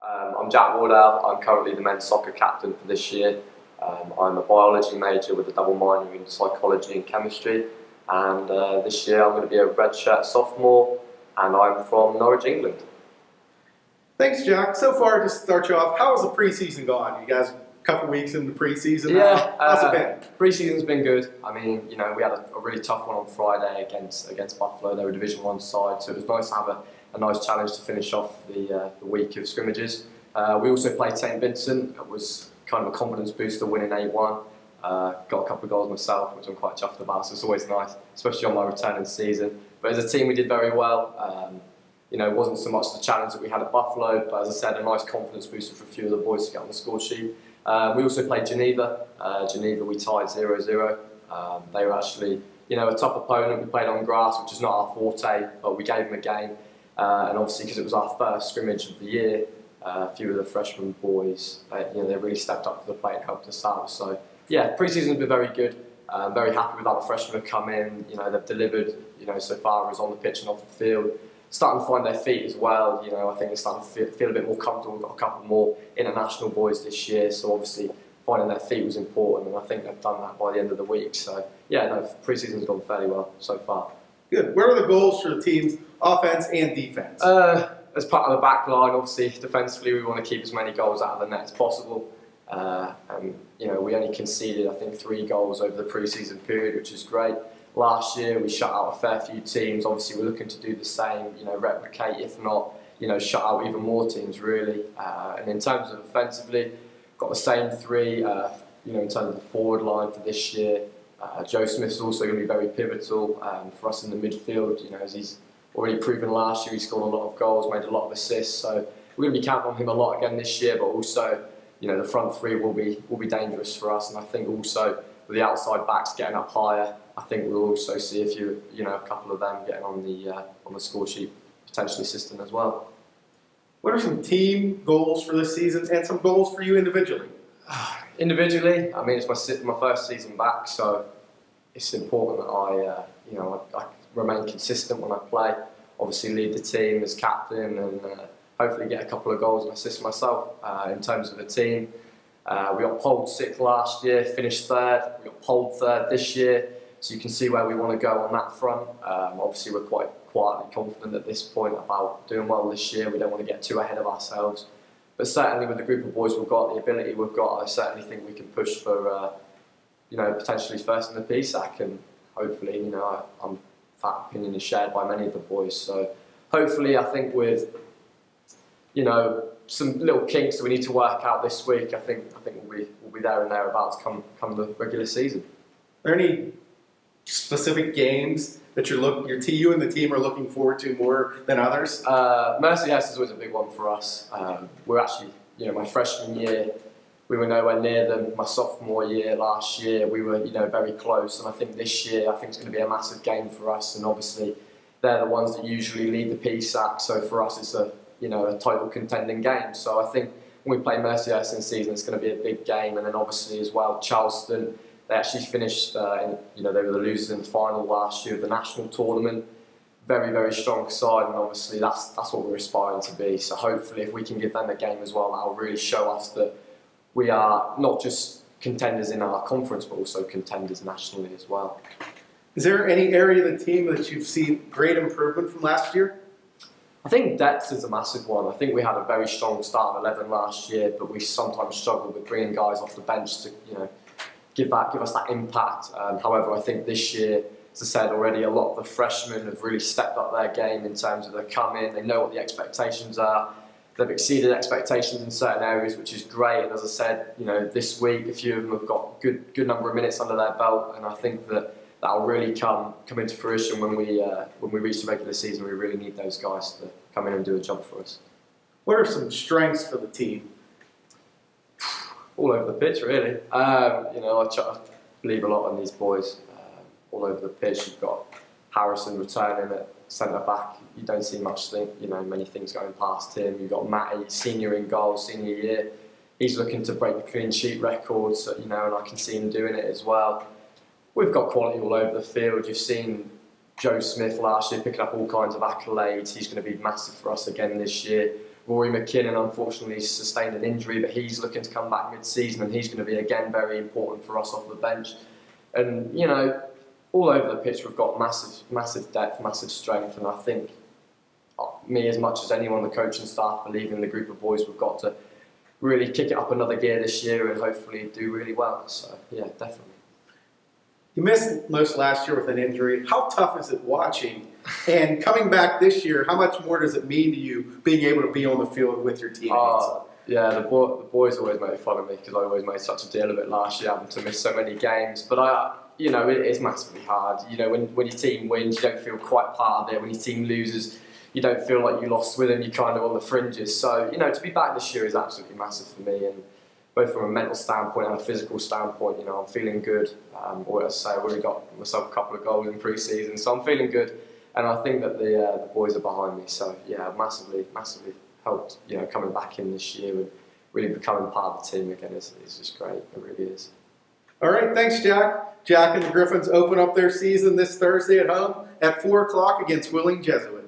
I'm Jack Wardale. I'm currently the men's soccer captain for this year. I'm a biology major with a double minor in psychology and chemistry, and this year I'm going to be a redshirt sophomore, and I'm from Norwich, England. Thanks, Jack. So far, to start you off, how has the preseason gone? You guys, a couple weeks into the preseason now. Yeah, How's it been? Preseason's been good. I mean, we had a really tough one on Friday against Buffalo. They were Division 1 side, so it was nice to have a nice challenge to finish off the week of scrimmages. We also played St Vincent. It was kind of a confidence booster, winning 8-1. Got a couple of goals myself, which I'm quite chuffed about, so it's always nice, especially on my return in the season. But as a team, we did very well. It wasn't so much the challenge that we had at Buffalo, but as I said, a nice confidence booster for a few of the boys to get on the score sheet. We also played Geneva. Geneva, we tied 0-0. They were actually, a tough opponent. We played on grass, which is not our forte, but we gave them a game. And obviously, because it was our first scrimmage of the year, a few of the freshman boys, they really stepped up to the plate and helped us out. So, yeah, pre-season's been very good. I'm very happy with how the freshmen have come in. They've delivered, so far as on the pitch and off the field. Starting to find their feet as well. I think they're starting to feel a bit more comfortable. We've got a couple more international boys this year, so obviously finding their feet was important, and I think they've done that by the end of the week. So, yeah, pre-season's gone fairly well so far. Good. Where are the goals for the team's offense and defence? As part of the back line, obviously, defensively, we want to keep as many goals out of the net as possible. We only conceded, I think, 3 goals over the pre-season period, which is great. Last year, we shut out a fair few teams. Obviously, we're looking to do the same, replicate, if not, shut out even more teams, really. And in terms of offensively, got the same 3, in terms of the forward line for this year. Joe Smith's also going to be very pivotal for us in the midfield, as he's already proven last year. He scored a lot of goals, made a lot of assists, so we're going to be counting on him a lot again this year, but also, the front 3 will be dangerous for us, and I think also with the outside backs getting up higher, I think we'll also see a couple of them getting on the score sheet, potentially assisting as well. What are some team goals for this season and some goals for you individually? Individually, I mean, it's my first season back, so it's important that I remain consistent when I play. Obviously, lead the team as captain and hopefully get a couple of goals and assists myself. In terms of the team, we got polled 6th last year, finished 3rd. We got polled 3rd this year, so you can see where we want to go on that front. Obviously, we're quite quietly confident at this point about doing well this year. We don't want to get too ahead of ourselves. But certainly with the group of boys we've got, the ability we've got, I certainly think we can push for, potentially first in the PSAC, and hopefully, that opinion is shared by many of the boys. So hopefully, I think with, some little kinks that we need to work out this week, I think we'll be there and thereabouts come the regular season. Are there any specific games that you and the team are looking forward to more than others? Mercyhurst is always a big one for us. We're actually, my freshman year, we were nowhere near them. My sophomore year last year, we were, very close. And I think this year, I think it's going to be a massive game for us. And obviously, they're the ones that usually lead the PSAC. So for us, it's a title contending game. So I think when we play Mercyhurst in season, it's going to be a big game. And then obviously as well, Charleston, they actually finished, they were the losers in the final last year of the national tournament. Very, very strong side, and obviously that's what we're aspiring to be. So hopefully if we can give them a game as well, that'll really show us that we are not just contenders in our conference, but also contenders nationally as well. Is there any area of the team that you've seen great improvement from last year? I think depth is a massive one. I think we had a very strong start of 11 last year, but we sometimes struggled with bringing guys off the bench to, give us that impact. However, I think this year, as I said already, a lot of the freshmen have really stepped up their game in terms of they come in, they know what the expectations are. They've exceeded expectations in certain areas, which is great. And as I said, this week, a few of them have got a good number of minutes under their belt, and I think that'll really come into fruition when we reach the regular season. We really need those guys to come in and do a job for us. What are some strengths for the team? All over the pitch, really. I believe a lot in these boys. All over the pitch, you've got Harrison returning at centre back. You don't see many things going past him. You've got Matty, senior in goal, senior year. He's looking to break the clean sheet record, so, and I can see him doing it as well. We've got quality all over the field. You've seen Joe Smith last year picking up all kinds of accolades. He's going to be massive for us again this year. Rory McKinnon unfortunately sustained an injury, but he's looking to come back mid-season, and he's going to be again very important for us off the bench. And you know, all over the pitch we've got massive depth, massive strength, and I think me as much as anyone, the coaching staff, believe in the group of boys. We've got to really kick it up another gear this year and hopefully do really well. So yeah, definitely. You missed most last year with an injury. How tough is it watching? And coming back this year, how much more does it mean to you being able to be on the field with your teammates? Yeah, the boys always make fun of me because I always made such a deal of it last year, having to miss so many games. But you know, it is massively hard. You know, when your team wins, you don't feel quite part of it. When your team loses, you don't feel like you lost with them. You're kind of on the fringes. So you know, to be back this year is absolutely massive for me, and both from a mental standpoint and a physical standpoint. You know, I'm feeling good. Or as I say, I've already got myself a couple of goals in pre-season, so I'm feeling good. And I think that the boys are behind me. So yeah, massively helped, you know, coming back in this year and really becoming part of the team again is just great. It really is. All right, thanks, Jack. Jack and the Griffins open up their season this Thursday at home at 4 o'clock against Willing Jesuit.